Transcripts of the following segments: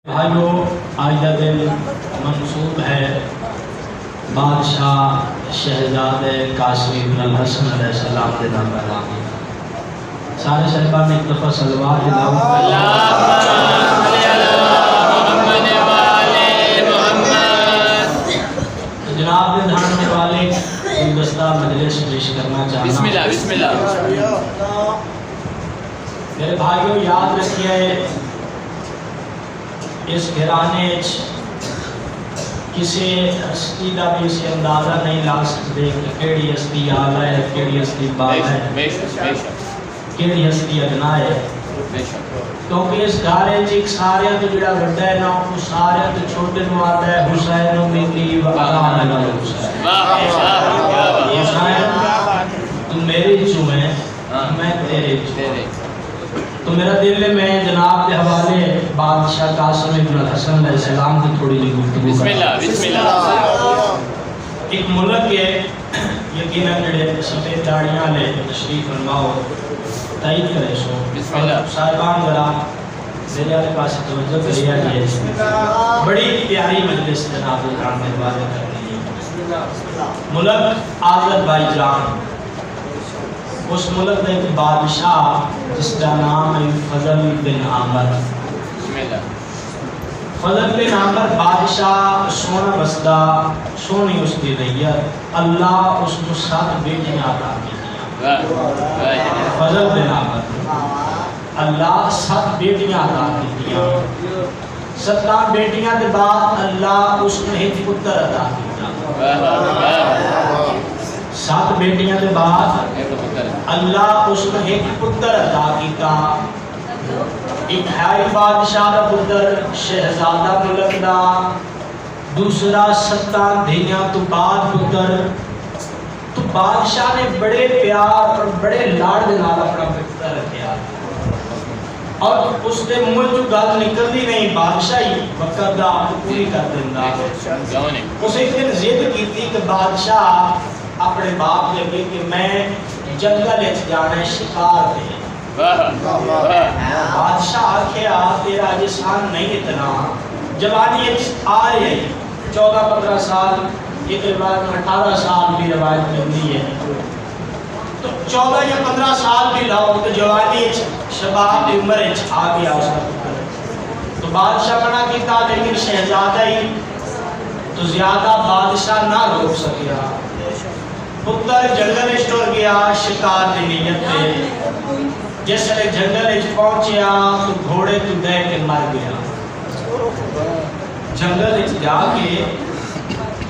بھائیو، آج کا دن منسوب ہے بادشاہ شہزادے قاسم بن الحسن علیہ السلام کے نام پر نام۔ سارے صاحبان نے ایک دفعہ صلوات جناب نے دھاننے والے گلدستہ مجلس پیش کرنا چاہنا۔ بسم اللہ بسم اللہ۔ میرے بھائیو، یاد رکھیے اس گھرانے کسی ہستی کا بھی اسے اندازہ نہیں لا سکتے کہ کیڑی ہستی آلہ ہے، کیڑی ہستی بال ہے، کیڑی ہستی ادنا ہے، کیونکہ اس گھارے ایک سارے تو جڑا بڑا ہے نا، وہ سارے تو چھوٹے نو آتا ہے حسین و میری و آلہ لگا حسین۔ حسین تو میری چوں ہے، میں تیرے چوں۔ تو میرا دل میں جناب کے حوالے بادشاہ قاسم بن الحسن علیہ السلام کی تھوڑی سی گفتگو بسم اللہ بسم اللہ۔ ایک ملک کے یقیناً جڑے سفید داڑیاں لے تشریف فرماؤ، تائید کرے سو بسم اللہ۔ صاحبان ذرا میرے والے پاس توجہ کریا جائے، بڑی پیاری مجلس جناب الرحمن میں عبادت کرنی ہے۔ ملک آذربائیجان، اس ملک میں ایک بادشاہ جس کا نام ہے فضل بن عامر۔ فضل بن عامر بادشاہ سونا بسدہ، سونی اس کی ریت، اللہ اس کو 7 بیٹیاں عطا کی دیا۔ فضل بن عامر اللہ 7 بیٹیاں عطا کی دیا۔ 7 بیٹیاں کے بعد اللہ اس نے ایک پتر عطا کیا۔ 7 بیٹیاں کے بعد اللہ اس نے ایک پتر عطا کیتا۔ ایک ہے بادشاہ کا پتر شہزادہ ملک دا، دوسرا 7 دھیاں تو بعد پتر۔ تو بادشاہ نے بڑے پیار اور بڑے لاڑ دے نال اپنا پتر رکھیا، اور اس دے منہ جو گل نکلدی نہیں، بادشاہی وقت دا پوری کر دیندا۔ اس ایک دن ضد کیتی کہ بادشاہ اپنے باپ نے کہا کہ میں جنگل وچ جانا ہے شکار پہ۔ بادشاہ آکھیا تیرا جسان نہیں اتنا، جوانی آ رہی 14-15 سال، ایک روایت میں 18 سال بھی روایت ملتی ہے، تو 14 یا 15 سال بھی لاؤ تو جوانی شباب کی عمر آ گیا اس کا پتر۔ تو بادشاہ منع کیتا، لیکن شہزادہ ہی تو زیادہ بادشاہ نہ روک سکیا۔ پتر جنگل ٹر گیا شکار کی نیت پہ، جس نے جنگل پہنچیا تو گھوڑے تو دے کے مر گیا۔ جنگل جا کے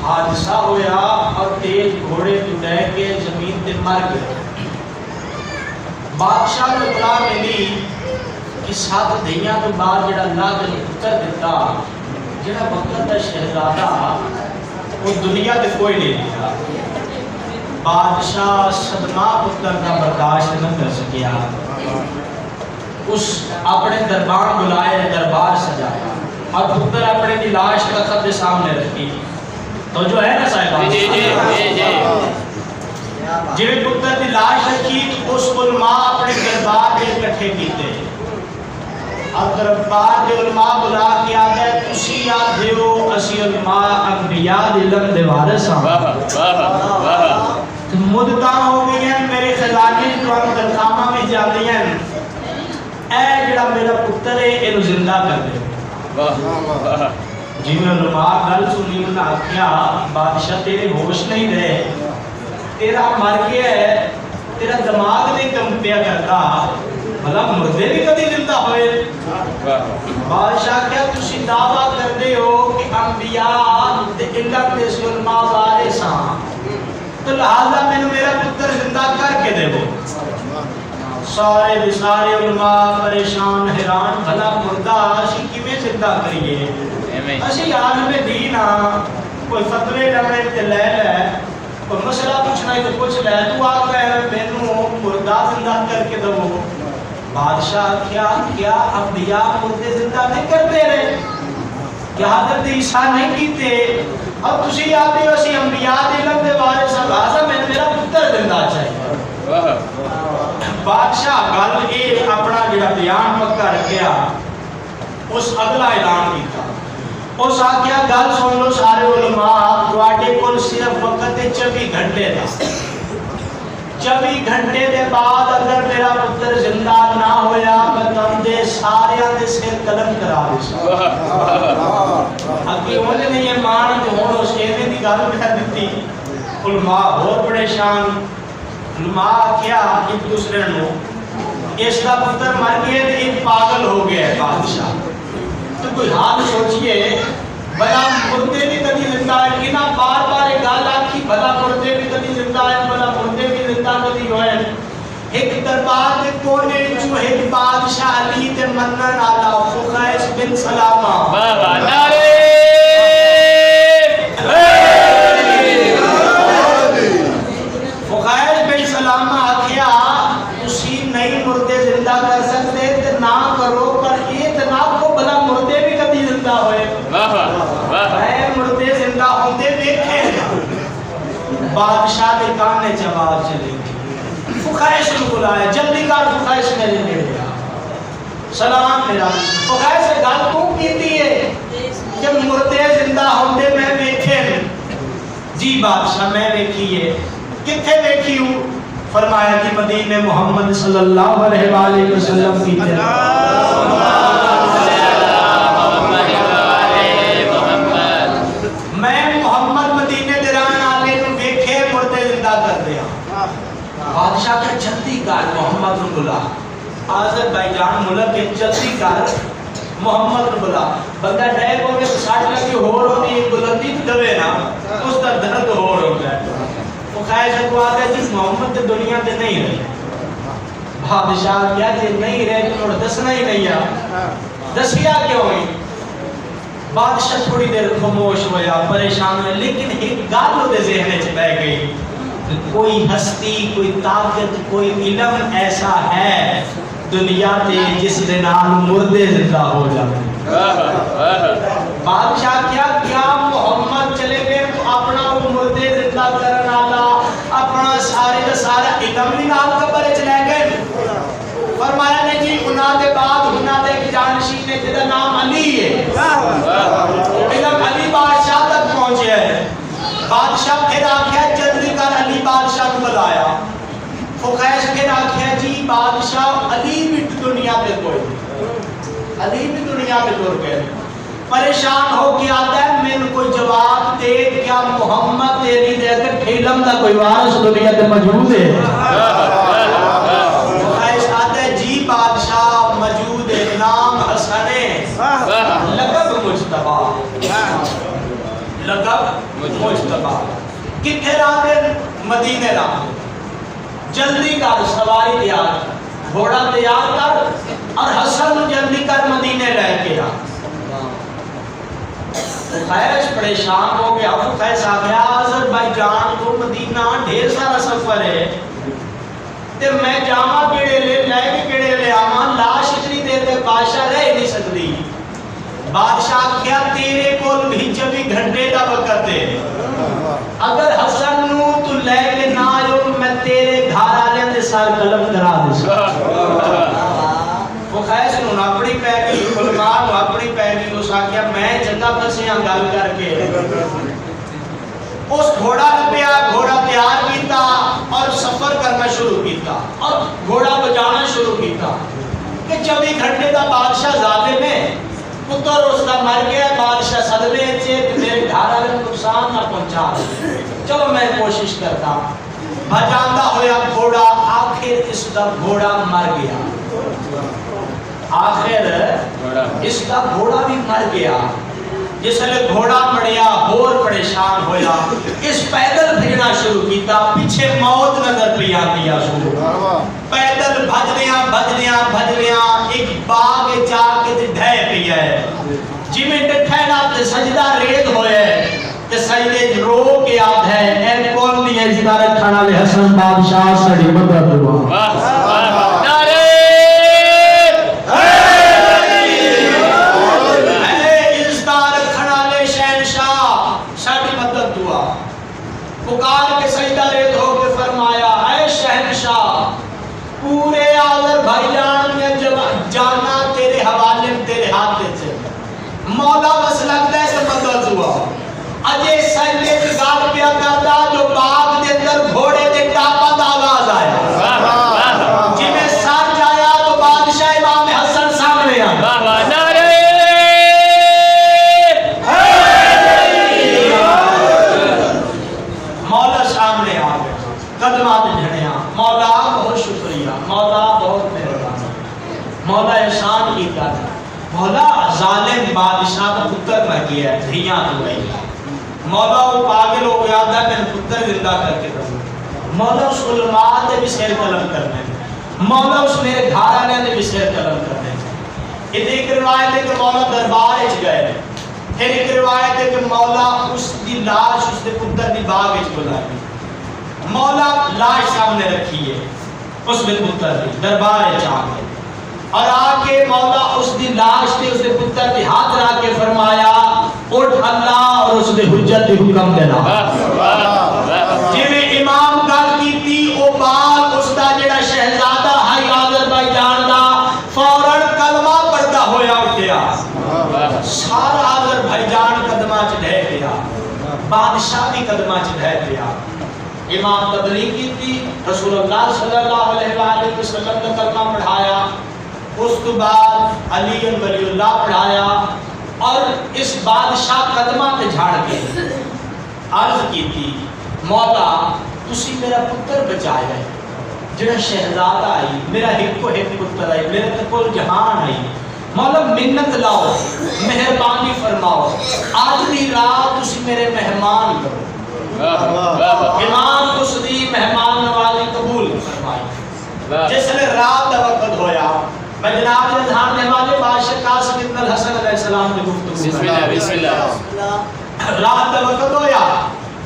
حادثہ ہویا اور تیز گھوڑے تو دے کے زمین تے مر گیا۔ بادشاہ کو اطلاع ملی کہ 7 دھیاں تو بعد جڑا اللہ نے پتر دیتا، جڑا وقت دا شہزادہ وہ دنیا تے کوئی نہیں دیا۔ بادشاہ صدمہ پتر کا برداشت نہ کر سکیا، اس اپنے دربار بلائے، دربار سجایا اور پتر اپنے کی لاش تخت کے سامنے رکھی۔ تو جو ہے نا صاحبہ جی پتر کی لاش رکھی، اس علماء اپنے دربار کے اکٹھے کیتے، اور دربار کے علماء بلا کے آگئے تسی یاد دیو اسی علماء انبیاء علم دے وارث ہاں۔ مدتاں ہو گئی ہیں، میرے خزانے تو تنخواہ میں جاتی ہیں، اے جڑا میرا پتر ہے اینو زندہ کر دے۔ جی میں علماء گل سنی، انہوں نے آکھیا بادشاہ تیرے ہوش نہیں رہے، تیرا مر گیا ہے، تیرا دماغ نہیں کم پیا کرتا، بھلا مردے بھی کبھی زندہ ہوئے؟ بادشاہ کیا تسی دعویٰ کر دے ہو کہ انبیاء دے علم دے علماء وارث ہاں، تو لہذا میں نے میرا پتر زندہ کر کے دے وہ۔ سارے علماء پریشان حیران، بھلا مردہ اسی کیویں زندہ کریے؟ اسی عالم دین ہاں، کوئی فتوے لمے تے لے لے، کوئی مسئلہ پوچھنا ہے تو پوچھ لے، تو آگا ہے مینوں مردہ زندہ کر کے دو۔ بادشاہ کیا انبیاء مردے زندہ نہیں کرتے رہے؟ کیا حضرت عیسیٰ نہیں کیتے؟ اب تسی آتے ہو اسی انبیاء دے علم دے وارث ہاں، لہذا میں میرا پتر زندہ چاہیے۔ بادشاہ گل یہ اپنا جڑا بیان پکا رکھیا، اس اگلا اعلان کیتا۔ اس آکھیا گل سن لو سارے علماء تواڈے کول صرف وقت 24 گھنٹے دا 24 گھنٹے دے بعد اگر میرا پتر زندہ نہ ہویا میں تم دے سارے دے سر قلم کرا دے اگے انہوں نے یہ مان تے ہن اس ایویں دی گل کر دتی علماء بہت پریشان علماء کیا ایک دوسرے نو اس کا پتر مر گیا تے ایک پاگل ہو گیا ہے بادشاہ تو کوئی حال سوچئے بھلا مردے بھی کبھی زندہ ہے کہ نہ بار بار ایک گل آکھی بھلا مردے بھی کبھی زندہ ہے بھلا مردے بھی زندہ کبھی ہوئے ایک دربار کے کونے جو ایک بادشاہ علی تے منن آلا فخائش بن سلامہ بابا نعرے فخائش بن سلامہ آکھیا اسی نئی مردے زندہ کر سکتے تے نہ کرو پر اتنا کو بھلا مردے بھی کبھی زندہ ہوئے میں مردے زندہ ہوندے دیکھے بادشاہ کے کان نے جواب چلے گی فخائش کو بلایا جلدی کر فخائش میرے لیے سلام میرا فخائش سے گل کیوں کیتی ہے کہ مردے زندہ ہوندے میں دیکھے جی بادشاہ میں دیکھیے کتنے دیکھی ہوں فرمایا کہ مدینے محمد صلی اللہ علیہ وآلہ وسلم کی بادشاہ کا جلدی کر محمد کو بلا آذربائیجان ملک کے جلدی کر محمد کو بلا بندہ ڈائر کو کہ ساٹھ لگی ہو رہی ایک بلندی دوے نا اس کا درد ہو رہا ہے وہ خواہش کو آتا ہے جس محمد تے دنیا تے نہیں رہے بادشاہ کیا جی نہیں رہے تو انہوں دسنا ہی نہیں ہے دسیا کیوں ہوئی بادشاہ تھوڑی دیر خاموش ہویا پریشان ہوئے لیکن ایک گال ہوتے ذہنے سے بہ گئی کوئی ہستی کوئی طاقت کوئی علم ایسا ہے دنیا تے جس دے نام مردے زندہ ہو جاتے بادشاہ کیا محمد چلے گئے تو اپنا وہ مردے زندہ کرنا اللہ اپنا سارے کا سارا علم بھی نام قبر چلے گئے فرمایا نے جی انہاں دے بعد انہاں دے ایک جانشین ہے جدا نام علی ہے علم علی بادشاہ تک پہنچے ہے بادشاہ پھر آکھیا جلدی کر علی بادشاہ کو بلایا فخیش پھر آکھیا جی بادشاہ علی بھی دنیا پہ کوئی علی بھی دنیا پہ دور گئے پریشان ہو کے آتا ہے میں کوئی جواب دے کیا محمد تیری دے کر علم دا کوئی وارث دنیا پہ موجود ہے فخیش آتا ہے جی بادشاہ موجود ہے نام حسن ہے لقب مجتبی لقب مجتبی کتنے راہ مدینے راہ جلدی کر سواری تیار گھوڑا تیار کر اور حسن جلدی کر مدینے لے کے آ فخیش پریشان ہو گیا فخیش آ گیا آذربائیجان تو مدینہ ڈھیر سارا سفر ہے تے میں جامع کیڑے لے بھی کیڑے لے آما لاش اتنی دیر تک بادشاہ رہ نہیں سکتی بادشاہ کیا تیرے کول بھی 24 گھنٹے کا وقت ہے اگر حسن نو تو لے کے نہ آئو میں تیرے گھر آلے دے سار قلم کرا دے وہ خیش نو اپنی پیگی علماء نو اپنی پیگی اس آکھیا میں جنگا پسیاں گل کر کے اس گھوڑا لپیا گھوڑا تیار کیتا اور سفر کرنا شروع کیتا اور گھوڑا بجانا شروع کیتا کہ 24 گھنٹے دا بادشاہ ظالم ہے پتر اس کا مر گیا بادشاہ صدمے سے میرے گھر والے نقصان نہ پہنچا چلو میں کوشش کرتا بھجاندہ ہویا گھوڑا آخر اس کا گھوڑا مر گیا آخر اس کا گھوڑا بھی مر گیا جس لئے گھوڑا مڑیا اور پریشان ہویا اس پیدل بھجنا شروع کیتا پیچھے موت نظر پہ آتیا شروع پیدل بھجنیاں ایک باغ جا کے ڈھے پہ ہے جی میں ڈٹھے نا تے سجدہ ریت ہوئے تے سجدے رو کے آدھ ہے اے کون نہیں ہے زدارت کھانا لے حسن بادشاہ سڑی مدد ہوا پکار کے سجدہ ریت ہو کے فرمایا اے شہنشاہ پورے آذربائیجان میں جانا تیرے حوالے تیرے ہاتھ سے مولا بس لگتا ہے کہ ہوا اجے سجدے دی گل پیا کردا جو باغ دے اندر گھوڑے دے ٹاپا دا آواز آیا جویں سچ آیا تو بادشاہ امام حسن سامنے آ مولا سامنے آ گیا قدمات جھڑیا مولا بہت شکریہ مولا بہت مہربانی مولا احسان کیتا مولا ظالم بادشاہ کا پتر مر گیا ہے دھیاں تو گئی مولا وہ پاگل ہو گیا تھا میں پتر زندہ کر کے دوں مولا اس علماء نے بھی سیر قلم کرنے مولا اس میرے گھرانے نے بھی سیر قلم کرنے یہ ایک روایت ہے کہ مولا دربار وچ گئے پھر ایک روایت ہے کہ مولا اس دی لاش اس دے پتر دی باغ وچ بلائی مولا لاش سامنے رکھی ہے اس میں پتر دی دربار وچ آ گئے اور آ کے مولا اس دی لاش تے اس دے پتر دی ہاتھ رکھ کے فرمایا اٹھ اللہ اور اس دے حجت دی حکم دینا جویں امام گل کیتی او بال اس دا جڑا شہزادہ ہے آذربائیجان دا فوراً کلمہ پڑھدا ہویا اٹھیا سارا آذربائیجان قدماں چ ڈھہ گیا بادشاہ بھی قدماں چ ڈھہ گیا امام تبلیغ کیتی رسول اللہ صلی اللہ علیہ وآلہ وسلم نے کلمہ پڑھایا اس کے بعد علی ولی اللہ پڑھایا اور اس بادشاہ قدمہ تے جھاڑ کے عرض کی تھی مولا تسی میرا پتر بچایا ہے جڑا شہزادہ آئی میرا ایک پتر آئی میرے تے کول جہان آئی مولا منت لاؤ مہربانی فرماؤ آج دی رات تسی میرے مہمان کرو امام اس دی مہمان نوازی قبول فرمائی جس نے رات دا وقت ہویا میں جناب رضان نے والے بادشاہ قاسم ابن الحسن علیہ السلام نے گفتگو بسم اللہ رات دا وقت ہویا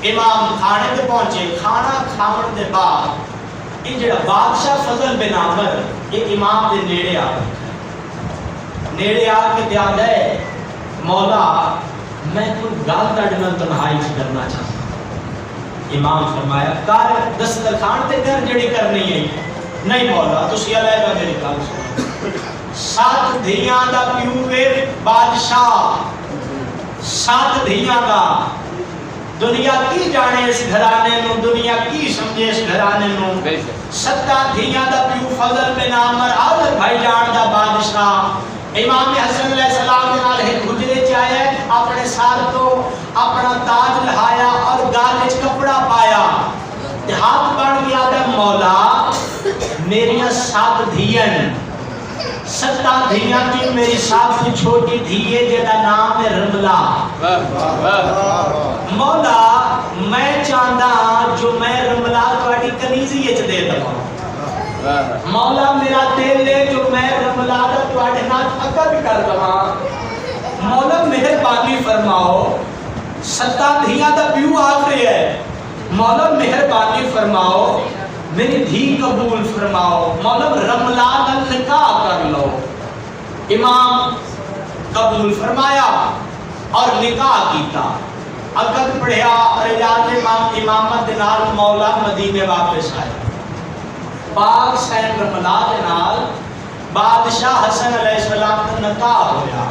امام کھانے تے پہنچے کھانا کھاون دے بعد یہ جڑا بادشاہ فضل بن عامر یہ امام دے نیڑے آ نیڑے آ کے یاد ہے مولا میں کوئی گل تہاڈے نال تنہائی وچ کرنا چاہتا امام فرمایا کر دسترخوان تے کر جڑی کرنی ہے نہیں مولا تسی علیحدہ میری گل سنو سات دھیاں دا پیو وے بادشاہ سات دھیاں دا دنیا کی جانے اس گھرانے نو دنیا کی سمجھے اس گھرانے نو ستا دھیاں دا پیو فضل بن عامر آذربائیجان دا بادشاہ امام حسن علیہ السلام کے نال ایک حجرے چ آیا اپنے سار تو اپنا تاج لہایا اور گال وچ کپڑا پایا ہاتھ بن گیا تے مولا میریاں سات دھیاں ستا دھیاں کی میری سب سے چھوٹی دھیے جدا نام ہے رملہ مولا میں چاہتا جو میں رملہ تواڈی کنیزی وچ دے دواں مولا میرا دل لے جو میں رملہ دا تواڈے نال عقد کر دواں مولا مہربانی فرماؤ ستا دھیاں دا پیو آخری ہے مولا مہربانی فرماؤ میری دھی قبول فرماؤ مولا رملہ نال نکاح کر لو امام قبول فرمایا اور نکاح کیتا عقد پڑھیا رجال امامت نال مولا مدینے واپس آئے پاک سین رملہ دے نال بادشاہ حسن علیہ السلام کا نکاح ہویا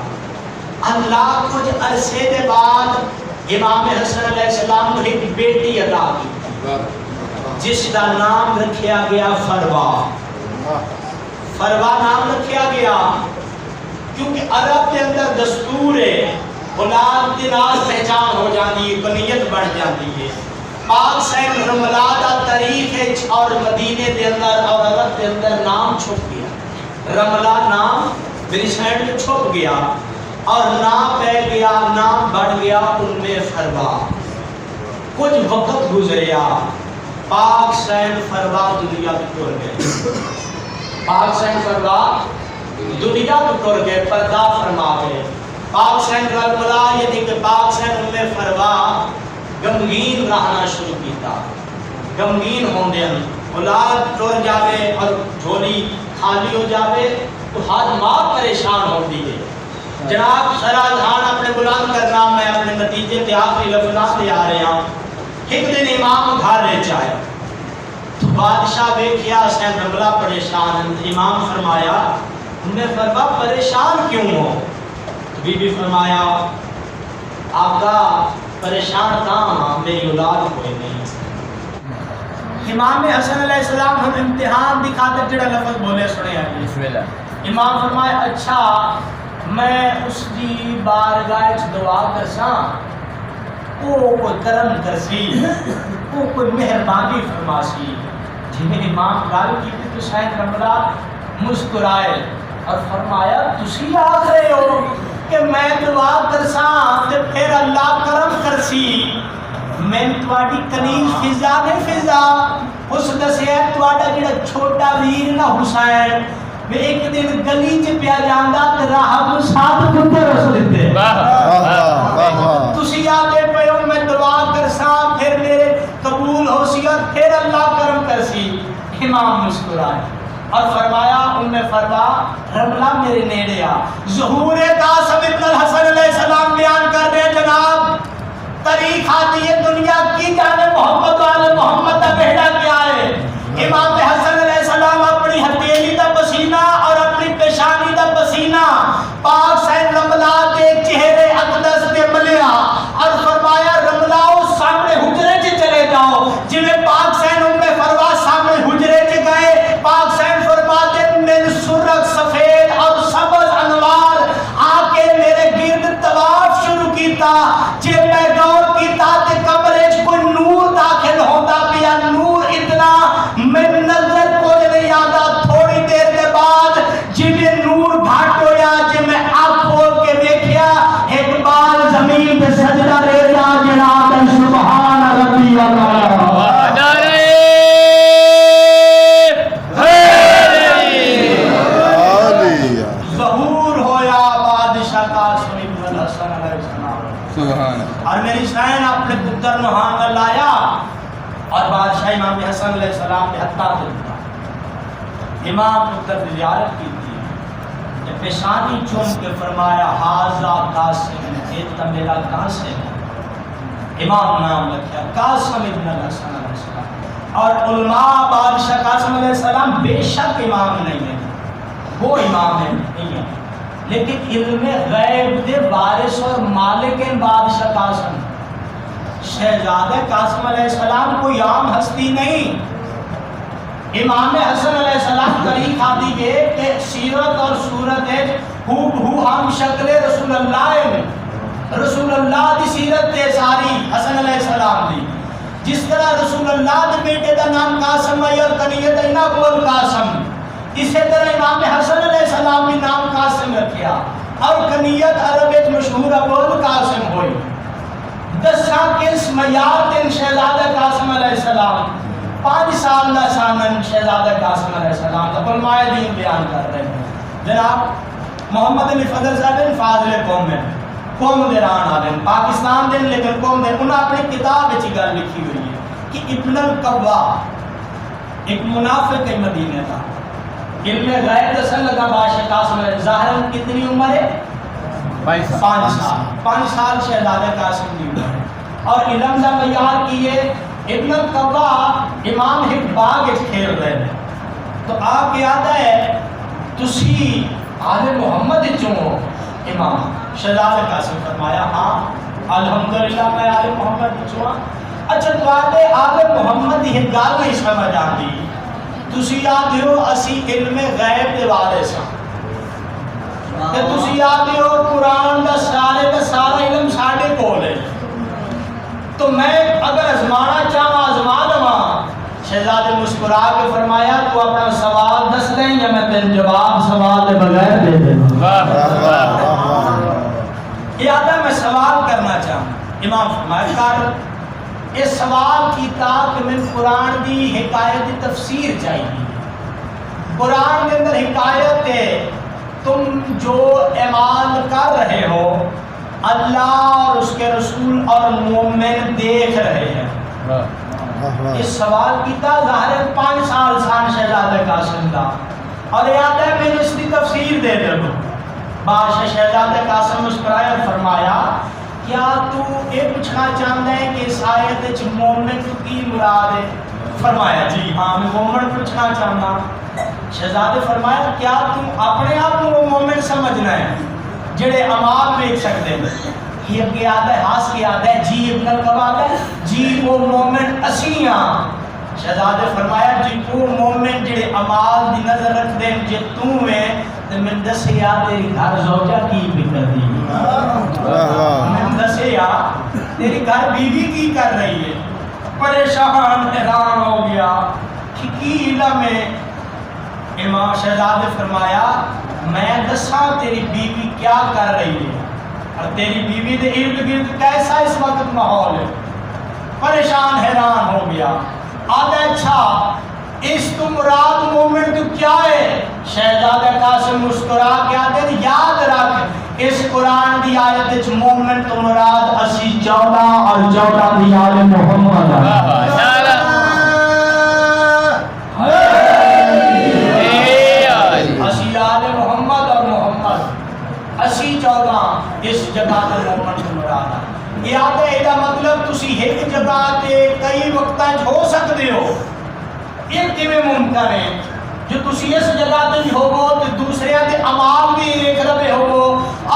اللہ کچھ عرصے دے بعد امام حسن علیہ السلام نے ایک بیٹی عطا کی جس کا نام رکھیا گیا فروا فروا نام رکھیا گیا کیونکہ عرب کے اندر دستور ہے اولاد کے نال پہچان ہو جاتی ہے کنیت بڑھ جاتی ہے پاک سین رملہ دا تاریخ ہے اور مدینے دے اندر اور عرب کے اندر نام چھپ گیا رملہ نام میری سائڈ میں چھپ گیا اور نام پہ گیا نام بڑھ گیا ان میں فروا کچھ وقت گزریا پاک سین فروا دنیا کو ٹر گئے پاک سین فروا دنیا کو ٹر گئے پردہ فرما گئے پاک سین رملہ یعنی کہ پاک سین ام فروا غمگین رہنا شروع کیتا غمگین ہوندے اولاد ٹر جاوے اور جھولی خالی ہو جاوے تو ہر ماں پریشان ہوتی ہے جناب سرازان اپنے بلند کرنا میں اپنے نتیجے تے آخری لفظات لے آ رہے ہیں ایک دن امام گھر لے چاہے تو بادشاہ ویکھیا سین رملہ پریشان امام فرمایا انہیں فرما پریشان کیوں ہو بی بی فرمایا آقا پریشان کہاں میری اولاد کوئی نہیں. امام حسن علیہ السلام ہم امتحان دکھاتے جڑا لفظ بولے سنے ہیں. بسم اللہ. امام فرمائے اچھا میں اس کی بارگاہ دعا کرساں وہ کوئی کرم کرسی وہ کوئی مہربانی فرماسی. جنہیں امام گل کی تو شاید رمضا مسکرائے اور فرمایا تسی آکھ رہے ہو کہ میں دعا کرساں تے پھر اللہ کرم کرسی. میں تواڈی کنیز فضا نہیں فضا اس دسیا تواڈا جڑا چھوٹا ویر نا حسین میں ایک دن گلی چ پیا جاندا تے راہ کو ساتھ کتے رس دتے. تسی آگے پیو میں دعا کرساں پھر میرے قبول ہو سی اور پھر اللہ کرم کرسی. امام مسکرائے اور فرمایا فرما رملہ میرے نیڑے آ. ظہور قاسم ابن الحسن علیہ السلام بیان کر رہے جناب تاریخ آتی ہے دنیا کی جانے محمد والے محمد کا بیٹا کیا ہے. امام حسن علیہ السلام اپنی ہتھیلی دا پسینہ اور اپنی پیشانی دا پسینہ پاک سین رملہ کے چہرے اقدس کے ملیا اور فرمایا رملاؤ سامنے حجرے چ چلے جاؤ. جنہیں پاک سین فرما سامنے حجرے چ گئے پاک سین فرماتے من سرخ سفید اور سبز انوار آ کے میرے گرد طواف شروع کیتا. جے میں غور کیتا تے کمرے چ کوئی نور داخل ہوتا پیا. نور اتنا میں نظر کو نہیں آتا. تھوڑی دیر کے بعد جنہیں نور گھٹ ہویا جے میں آنکھ کھول کے دیکھیا ایک بار زمین پہ سجدہ رہتا جناب سبحان ربی اللہ. ظہور ہویا بادشاہ قاسم ابن الحسن علیہ السلام اور میری شاہین اپنے پتر نوحان لایا اور بادشاہ امام حسن علیہ السلام نے حتیٰ دلتا. امام پتر زیارت کی تھی پیشانی چوم کے فرمایا حاضہ قاسم ایتا میرا قاسم. امام نام لکھیا قاسم ابن الحسن علیہ السلام. اور علماء بادشاہ قاسم علیہ السلام بے شک امام نہیں ہے وہ امام ہے نہیں ہے لیکن علم غیب دے وارث اور مالک ہیں بادشاہ قاسم. شہزادہ قاسم علیہ السلام کوئی عام ہستی نہیں. امام حسن علیہ السلام طریق آتی ہے کہ سیرت اور صورت ہے ہو ہم شکل رسول اللہ دی سیرت تے ساری حسن علیہ السلام دی. جس طرح رسول اللہ دے بیٹے دا نام قاسم ہے اور کنیت اینا ابو قاسم اسی طرح امام حسن علیہ السلام بھی نام قاسم رکھیا اور کنیت عربیت مشہور ابو قاسم ہوئی. 10 کس میار دن شہزادہ قاسم علیہ السلام 5 سال دا سانن شہزادہ قاسم علیہ السلام کا علماء دین بیان کر رہے ہیں. جناب محمد علی فضل صاحب فاضل قوم میں قوم دے ران آدم پاکستان دے لیکن قوم دے انہوں اپنی کتاب اچھی گل لکھی ہوئی ہے کہ ابن القوا ایک منافق ہے مدینہ تھا. علم غیب دسن لگا بادشاہ قاسم علیہ ظاہراً کتنی عمر ہے 5 سال شہزادہ قاسم کی عمر ہے اور علم دا معیار کیے ابن القوا امام ایک باغ کھیل رہے ہیں تو آپ یاد ہے تسی آل محمد چوں امام شہزادہ قاسم فرمایا ہاں الحمدللہ میں آل محمد چوں. اچھا تو آل محمد یہ گل نہیں سمجھ آتی تسی آتے ہو اسی علم غیب دے وارث ہاں تے تسی آتے ہو قرآن دا سارا علم ساڈے کول ہے تو میں اگر ازمانا چاہاں ازما دواں. شہزادے مسکرا کے فرمایا تو اپنا سوال دس دیں یا میں تین جواب سوال دے بغیر دے دیں. یہ آدھا میں سوال کرنا چاہوں. امام فرمایا کر یہ سوال کیتا کہ میں قرآن دی حکایت دی تفسیر چاہیے. قرآن کے اندر حکایت ہے تم جو اعمال کر رہے ہو اللہ اور اس کے رسول اور مومن دیکھ رہے ہیں. اس سوال کیتا ظاہر 5 سال سان شہزادہ قاسم دا اور یاد ہے میں اس کی تفسیر دے دوں. بادشاہ شہزادہ قاسم مسکرایا اور فرمایا کیا تو یہ پوچھنا چاہتا ہے کہ اس آیت وچ مومن تو کی مراد ہے؟ فرمایا جی ہاں میں مومن پوچھنا چاہتا. شہزادے فرمایا کیا تم اپنے آپ کو مومن سمجھنا ہے جڑے اعمال دیکھ سکتے ہیں؟ یہ کہ آدھا ہے ہاس کی آدھا ہے جی ابن کب آدھا ہے جی وہ مومن اسیاں شہزادے فرمایا جی تو مومن جڑے عمال دی نظر رکھ دیں جے تو میں تو میں دسے یا تیری گھر زوجہ کی فکر دی میں دسے یا تیری گھر بیوی کی کر رہی ہے پریشان حیران ہو گیا کی علم ہے امام شہزادے فرمایا میں دساں تیری بیوی کیا کر رہی ہے اور تیری بیوی دے ارد گرد کیسا اس وقت ماحول ہے پریشان حیران ہو گیا آدھا اچھا اس تو مراد مومن تو کیا ہے شہزادہ قاسم مسکرا کے آدھے یاد رکھ اس قرآن دی آیت مومن تو مراد 80 14 اور 14 دی آل محمد اسی 14 اس جگہ تے مومن تو مراد ہے یاد ہے دا مطلب تسی ایک جگہ تے کئی وقتاں ہو سکدے ہو ایک کیویں ممکن ہے جو تسی اس جگہ تے ہوو تے دوسرے تے عوام بھی دیکھ رہے ہوو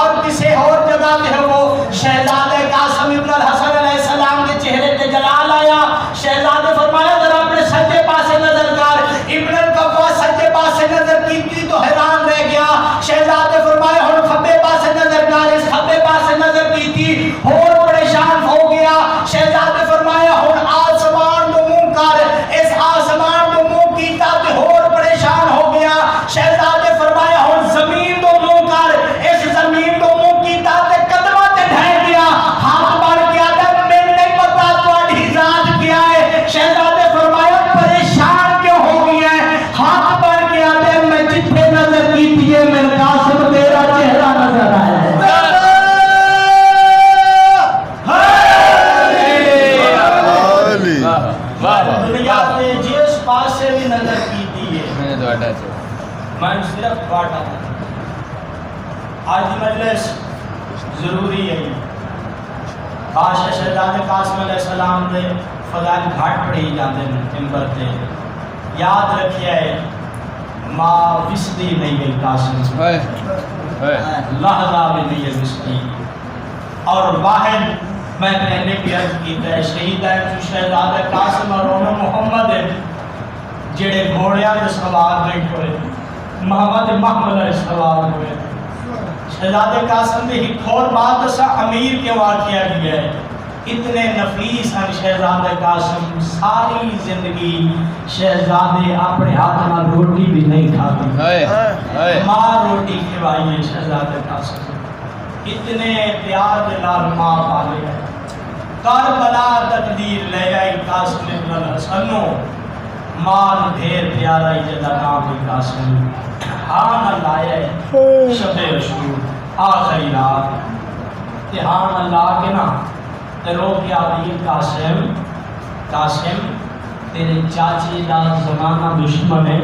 اور کسی اور جگہ تے ہوو شہزادہ قاسم ابن الحسن علیہ السلام کے چہرے تے جلال آیا شہزادے فرمایا ذرا اپنے سجدے پاسے نظر کر ابن القفا سجدے پاسے نظر کی تو حیران رہ گیا شہزادے فرمایا ہن کھبے پاسے نظر کر اس کھبے پاسے نظر کی تھی اور پریشان ہو گیا شہزادے فرمایا ہن آسمان تو منہ کر اس آسمان تو منہ کیتا تے اور پریشان ہو گیا شہزادے فرمایا ہن زمین تو منہ کر اس زمین تو منہ کیتا تے قدماں تے ڈھہ گیا ہاتھ بڑھ گیا تے میں نہیں پتا تواڈی ذات کیا ہے شہزادے فرمایا پریشان کیوں ہو گیا ہے ہاتھ بڑھ گیا تے میں جتھے نظر کیتی ہے میرے قاسم تیرا چہرہ نظر آیا ہے دنیا میں جس پاسے بھی نظر کیتی ہے میں صرف باٹا تھا آج کی مجلس ضروری ہے بادشاہ شہزادے قاسم علیہ السلام دے فضائل گھاٹ پڑھی جاندے ممبر تے یاد رکھیا ہے ماں وسدی نہیں گئی قاسم لحظہ بھی نہیں ہے وسدی اور واحد میں پہلے بھی عرض کیتا ہے شہید ہے شہزادہ قاسم اور روم محمد جڑے گھوڑیاں دے سوار نہیں ہوئے محمد علیہ سوار ہوئے شہزادہ قاسم نے ایک اور بات اسا امیر کے واقعہ کیا ہے اتنے نفیس ہیں شہزادہ قاسم ساری زندگی شہزادے اپنے ہاتھ میں روٹی بھی نہیں کھاتے ماں روٹی کھوائی ہے شہزادہ قاسم اتنے پیار کے نال ماں پالے ہیں کربلا تقدیر لے آئی قاسم ابن الحسن ماں ڈھیر پیارا ہی جدا نام بھی قاسم ہاں اللہ ہے شب رسول آخری رات ہاں اللہ کے نا رو کیا دی قاسم تیرے چاچے دا زمانہ دشمن ہے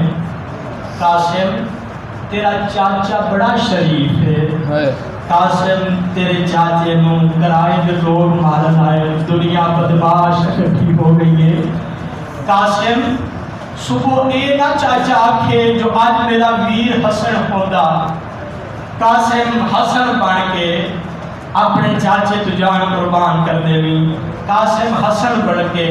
قاسم تیرا چاچا بڑا شریف ہے قاسم تیرے چاچے نو کرائے دے لوگ مارن آئے دنیا بدماش اکٹھی ہو گئی ہے قاسم صبح اے نہ چاچا آکھے جو آج میرا ویر حسن ہوندہ قاسم حسن بن کے اپنے چاچے تو جان قربان کر دے بھی قاسم حسن بڑھ کے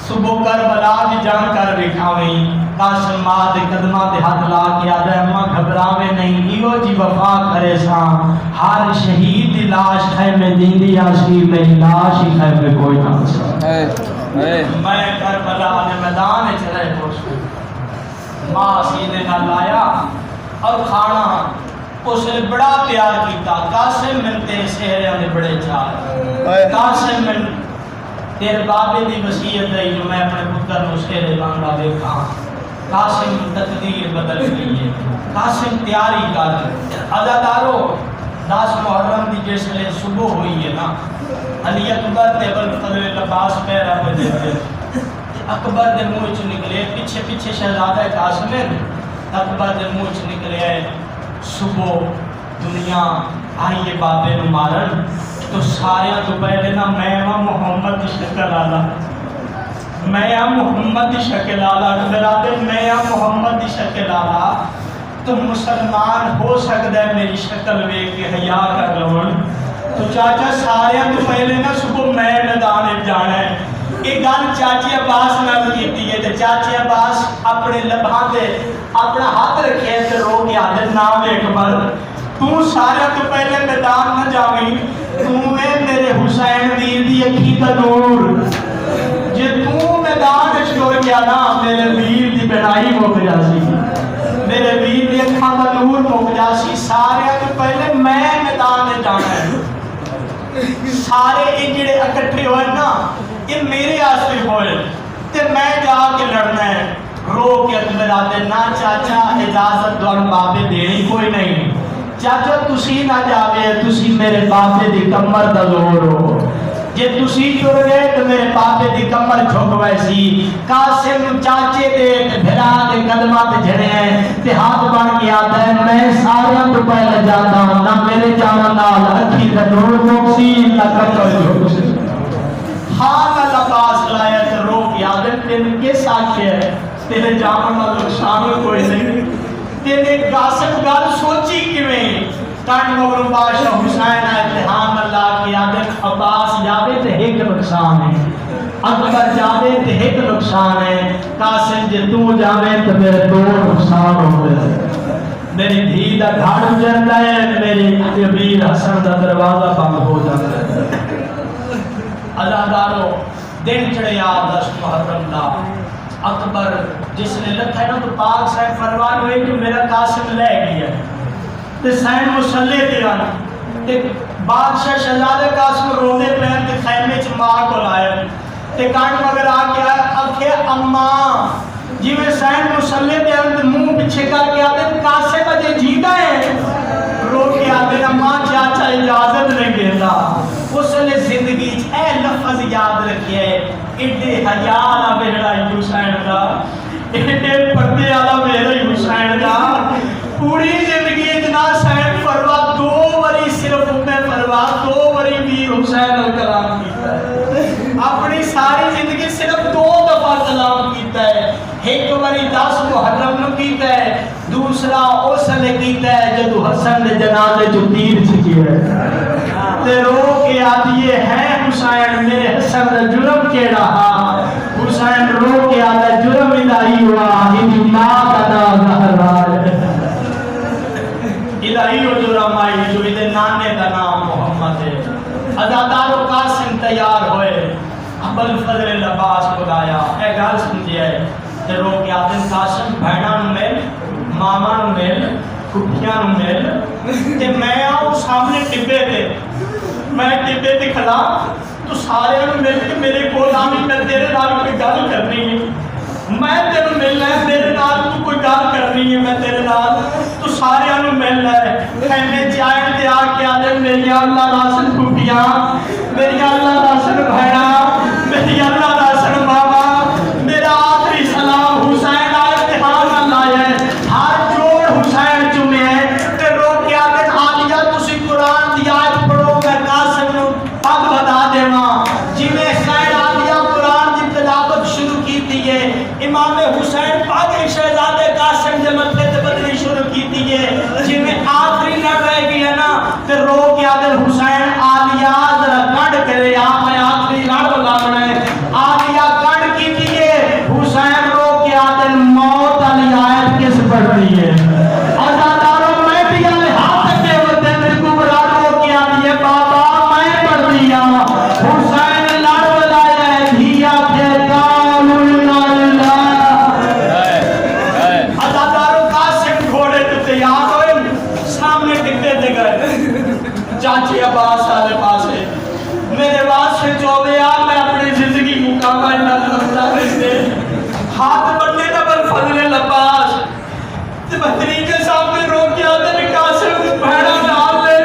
صبح کربلا کی جان کر دکھاویں قاسم ماں دے قدماں دے ہاتھ لا کے آدھے اماں گھبراویں نہیں ایو جی وفا کرے ساں ہر شہید دی لاش ہے میں دیندی آسی میری لاش ہی ہے میں کوئی نہ میں کربلا دے میدان چلے پوچھ ماں سینے نہ لایا اور کھانا اس نے بڑا پیار کیتا قاسم من تیرے سہرے نے بڑے چار قاسم من تیرے بابے دی وصیت ہے جو میں اپنے پتر نو سہرے بانگا دیکھا قاسم تقدیر بدل گئی ہے قاسم تیاری کر عزادارو 10 محرم دی جس لئے صبح ہوئی ہے نا علی اکبر تے بلفضل لباس پیرا پہ دیتے اکبر دے منہ چ نکلے پیچھے پیچھے شہزادہ قاسم اکبر دے منہ چ نکلے صبح دنیا آئیے بابے نو مارن تو سارے تو پہلے نا میں محمد دی شکل آلا میں محمد دی شکل آلا نظراتے میں محمد دی شکل آلا تو مسلمان ہو سکتا ہے میری شکل وے کے حیاء کر لون تو چاچا سارے تو پہلے نا صبح میں میدان جانا ہے. یہ گل چاچی عباس نال کیتی ہے تے چاچی عباس اپنے لباں تے اپنا ہاتھ رکھے تے رو کے آدھے نام اکبر تو سارے تو پہلے میدان نہ جاویں تو میرے حسین ویر دی اکھی دا نور جے تو میدان وچ ٹر گیا نا میرے ویر دی بڑائی مک جاسی میرے ویر دی اکھاں دا نور مک جاسی. سارے تو پہلے میں میدان وچ جانا ہے. سارے یہ جڑے اکٹھے ہوئے نا یہ میرے واسطے ہوئے تے میں جا کے لڑنا ہے. رو کے اکبر آتے نا چاچا اجازت دوان بابے دینی کوئی نہیں. چاچا تسی نہ جاوے تسی میرے بابے دی کمر دا زور ہو. جے تسی ٹر گئے تو میرے بابے دی کمر جھک ویسی. قاسم چاچے دے بھرا دے قدمہ تے جھڑے ہیں تے ہاتھ بن کے آتا ہے میں سارے تو پہلے جاتا ہوں نہ میرے جانا نال اکھی دا نور موکسی نہ کمر جھک. حال اللہ پاس لائے تے رو کے آدھے تین کے ساتھ ہے تیرے جامن نہ نقصان کوئی نہیں. تیرے قاسم گل سوچی کیویں کان مگر بادشاہ حسین اتحام اللہ کی عادت عباس جاوے تے ایک نقصان ہے اکبر جاوے تے ایک نقصان ہے. قاسم جے تو جاوے تے میرے دو نقصان ہوتے ہیں. میری دھی دا گھاڑ جلتا ہے میری کبیر حسن دا دروازہ بند ہو جاتا ہے. عزادارو دن چڑھے آب 10 محرم دا اکبر جس نے لکھا ہے نا تو پاک صاحب فرمان ہوئے کہ میرا قاسم لے گیا تے سین مسلح تے آنا تے بادشاہ شہزادہ قاسم رونے پہن تے خیمے چ ماں کو لائے تے کان مگر آ کے اکھے اماں جی میں سین مسلح تے آنا تے منہ پیچھے کر کے آتے قاسم اجے جیتا ہے رو کے آتے اماں چاچا اجازت نہیں دیتا. اس نے زندگی اے لفظ یاد رکھے ایڈے حیاء میرا حسین دا ایڈے پردے والا میرا حسین دا پوری زندگی اتنا سین فروا 2 وری صرف میں فروا 2 وری بھی حسین الکلام کیتا ہے. اپنی ساری زندگی صرف 2 دفعہ کلام کیتا ہے. ایک وری 10 محرم نو کیتا ہے دوسرا اس نے کیتا ہے جدو حسن دے جنازے جو تیر چھکی ہے تے رو کے آدھی ہے حسین میرے حسن دا جرم کے رہا. حسین رو کے آدھا جرم الہی ہوا ہی ماں کا نام زہرا الہی و جرم آئی جو ادھے نانے کا نام محمد ہے. عزادار و قاسم تیار ہوئے ابل فضل العباس بلایا اے گال سمجھے ہے تے رو کے آدھے قاسم بھائنہ نو مل ماما نو مل کھپیاں نو مل تے میں آؤں سامنے ٹبے تے میں ٹبے تے کھلا تو سارے نو مل کے میرے کول آمی میں تیرے نال کوئی گل کرنی ہے میں تیرے ملنا ہے میرے نال تو کوئی گل کرنی ہے میں تیرے نال تو سارے نو ملنا ہے. خیمے چائے تے آ کے آدھے میری اللہ راسن کھپیاں میری اللہ راسن بھیڑا میری اللہ راسن ماما میرا آخری سلام حسین اتحام اللہ ہے. ہاتھ جوڑ حسین چومے ہیں تے رو کے آدھے آلیا تسی قرآن دی آیت پڑھو میں قاسم نو پگ بتا دے ماں جی میں خیر آلیا قرآن دی تلاوت شروع کی دیئے امام حسین پاک شہزادے قاسم دے مطلے تے بدلی شروع کی دیئے جی میں آخری نہ رہ گیا نا تے رو کے آدھے حسین آلیا ذرا کڑ کرے آپ میں آخری نہ بلانا ہے آلیا کڑ کی دیئے حسین رو کے آدھے موت علی آیت کس پڑھ رہی ہے. عزاداروں میں بھی علی ہاتھ کے وطن میں گبرا رو کے آدھے بابا میں پڑھ دیا حسین لڑ بلایا ہے دھیا کے کام اللہ. عزاداروں قاسم گھوڑے تو تیار ہوئے سامنے ٹکتے دے گئے چاچی عباس آلے پاس ہے میرے واسطے چوبے آ میں اپنی زندگی کو کامائی نہ کرتا رہتے ہاتھ بڑھنے کا بل فضل العباس تے بہترین کے سامنے رو کے آتے ہیں قاسم بھیڑا نال لے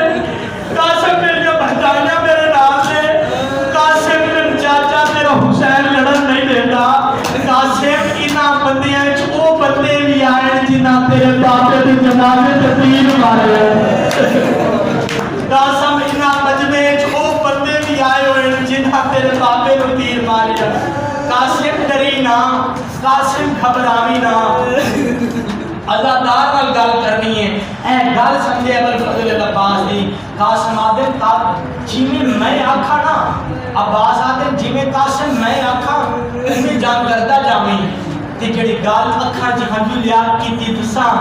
قاسم میری بہتانیاں میرے نال لے قاسم میرے چاچا تیرا حسین لڑن نہیں دیتا. قاسم انہاں بندیاں وہ بندے بھی آئے جنہاں تیرے بابے دے جنازے تے تیر مارے قاسم انہاں مجمع وہ بندے بھی آئے ہوئے جنہاں تیرے بابے کو تیر مارے. قاسم ڈری نہ قاسم گھبراوی نہ عزادار نال گل کرنی ہے اے گل سمجھے ابل فضل العباس دی. قاسم آدم جی میں آکھا نا عباس آتے جی میں قاسم میں آکھا انہیں جان کردہ جامی تے جڑی گال اکھا جی ہنجو لیا کی تی تساں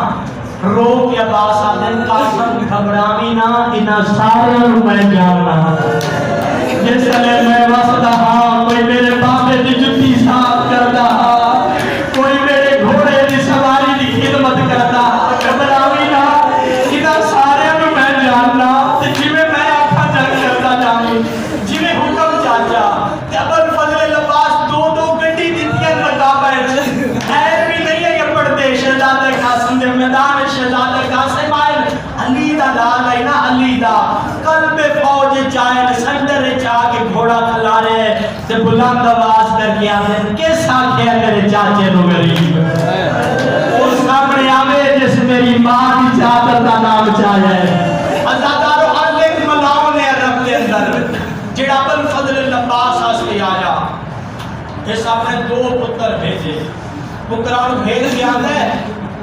رو کے عباس آتے قاسم گھبرامی نا انہا سارے میں جاننا جس لئے میں وسطہ ہاں کوئی میرے بابے دی جتی صاف کردہ کوئی میرے گھوڑے دی سواری دی خدمت کردہ گھبرامی نا انہا سارے میں جاننا تے جی میں آکھا جان کردہ جامی جی میں حکم چاچا ابل فضل لباس دو گھنٹی دیتیاں لگا بیٹھ خیر بھی نہیں ہے یہ پڑھتے شہزادہ قاسم دے میدان شہزادہ قاسم آئے علی دا لال ہے نا علی دا قلب فوج چائل سنڈر چاہ کے گھوڑا کھلا رہے تے بلند آواز کر کے آتے کس آنکھیں میرے چاچے نو غریب وہ سامنے آوے جس میری ماں کی چادر دا نام چاہے ازادارو ہر ایک ملاؤں نے عرب کے اندر جڑا ابل فضل لباس آستے آیا اس آپ نے 2 پتر بھیجے پتران بھیج دیا ہے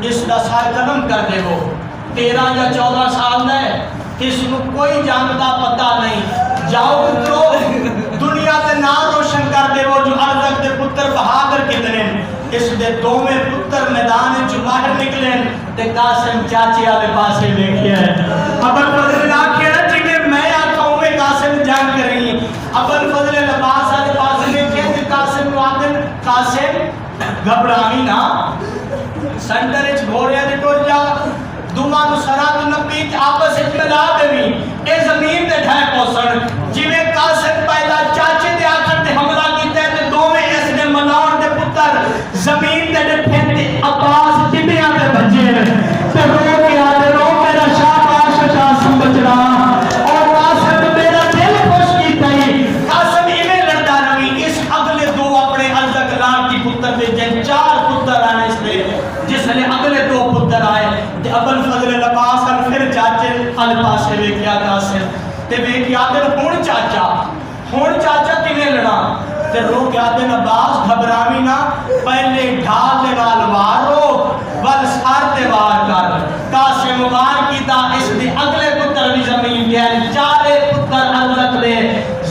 اس دا سار قدم کر دے وہ 13 یا 14 سال ہے اس کو کوئی جانتا پتہ نہیں جاؤ پترو دنیا تے نام روشن کر دے وہ جو ارزق دے پتر بہادر کتنے اس دے 2 میں پتر میدان جو باہر نکلے تے قاسم چاچے آلے پاسے دیکھے ہیں ابل فضل آکھے نا جنہیں میں آتا ہوں میں قاسم جنگ کریں ابل فضل لباس آلے پاسے دیکھے تے قاسم نوادن قاسم گھبرامی نا سنٹر اچھ گھوڑیا دی ٹوٹ جا دومان سرات نبیت آپس اچھ ملا دیوی اے زمین دے ڈھائے پوسن جویں قاسم پیدا چاچے دے آخر دے حملہ کیتے ہیں تے 2 میں اس دے ملاؤن دے پتر زمین دے ڈھائے تے عباس ٹبیاں دے بچے تے رو کے آدھے رو میرا شاہ شاہ سمجھ رہا اور قاسم میرا دل خوش کی تھی قاسم ایویں لڑتا روی اس اگلے 2 اپنے ارزق لان کی پتر دے جن 4 پتر آنے اس لئے جس لئے اگلے 2 پتر آئے تے ابل فضل لباس اور پھر چاچے الپاسے بے کیا قاسم تے بے کیا دن ہون چاچا کنے لڑا تے رو کیا دن عباس گھبرامی نا پہلے ڈھال دے نال وارو بل سار دے وار کر قاسم وار کی تا اس دے اگلے پتر بھی زمین دے آئے 4 پتر ارزق دے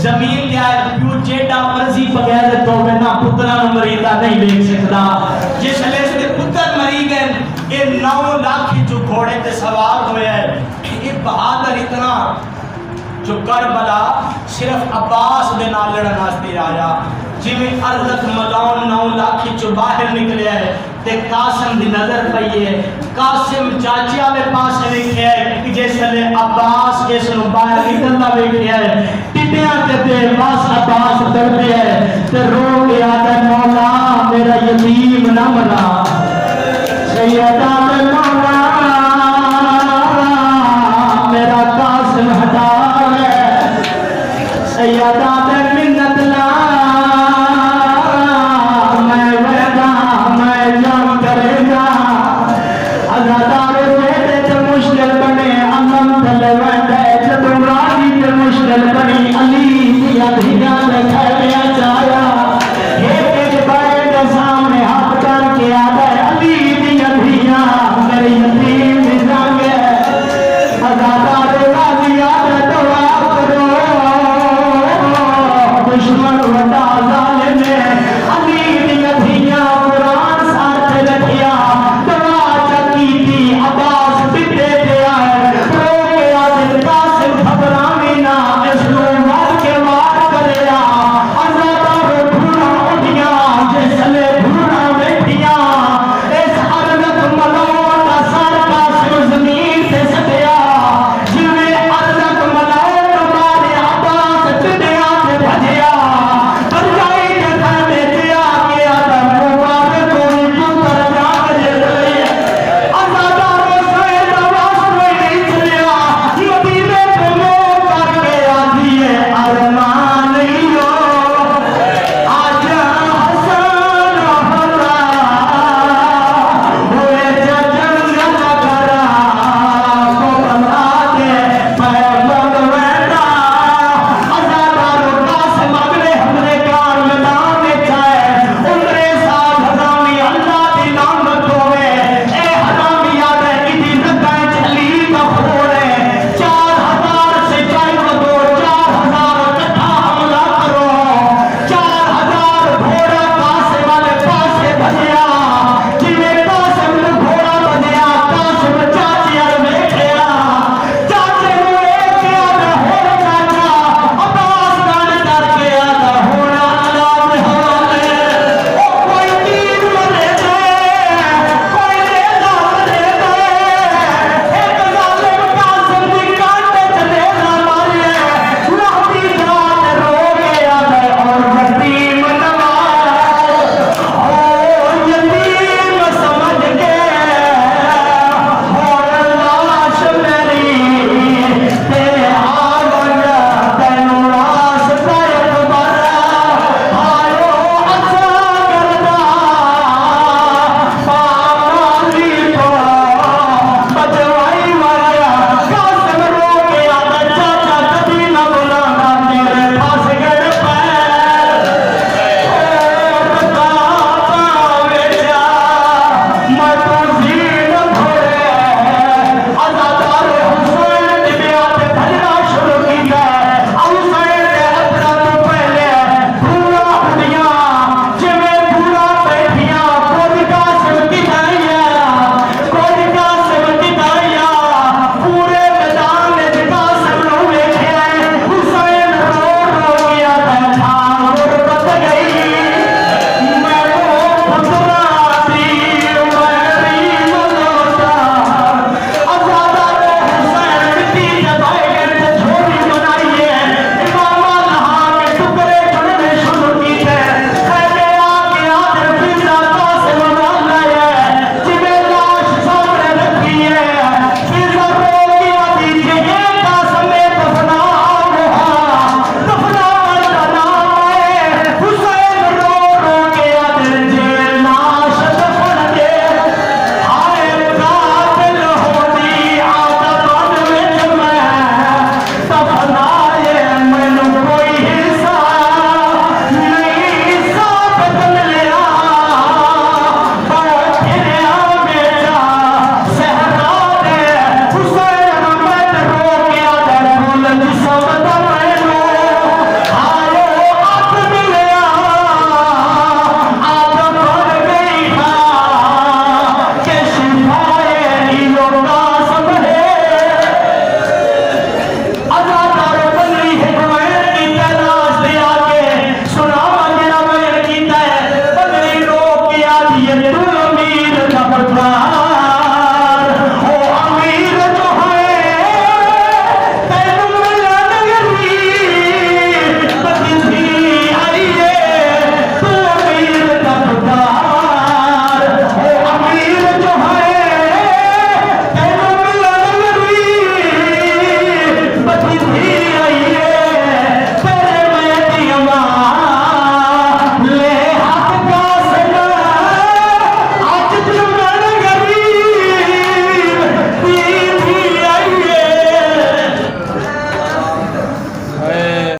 زمین دے آئے پیو جیڈا مرضی بغیر تو میں نا پتران مریدہ نہیں دیکھ سکتا جس لئے اس دے پتر مری گئے یہ 9 لاکھ جو گھوڑے تے سوار ہوئے ہیں یہ بہادر اتنا جو کربلا صرف عباس دے نال لڑن واسطے آیا جی میں ارزق ملاؤن 9 لاکھ جو باہر نکلے ہیں تے قاسم دی نظر پئیے قاسم چاچے والے پاس ویکھیا ہے جس لے عباس اس نو باہر نکلدا ویکھیا ہے ٹٹیاں تے بس عباس ڈردے ہے تے رو کے آندا مولا میرا یتیم نہ منا سیدہ مولا میرا قاسم ہٹا ہے سیدہ من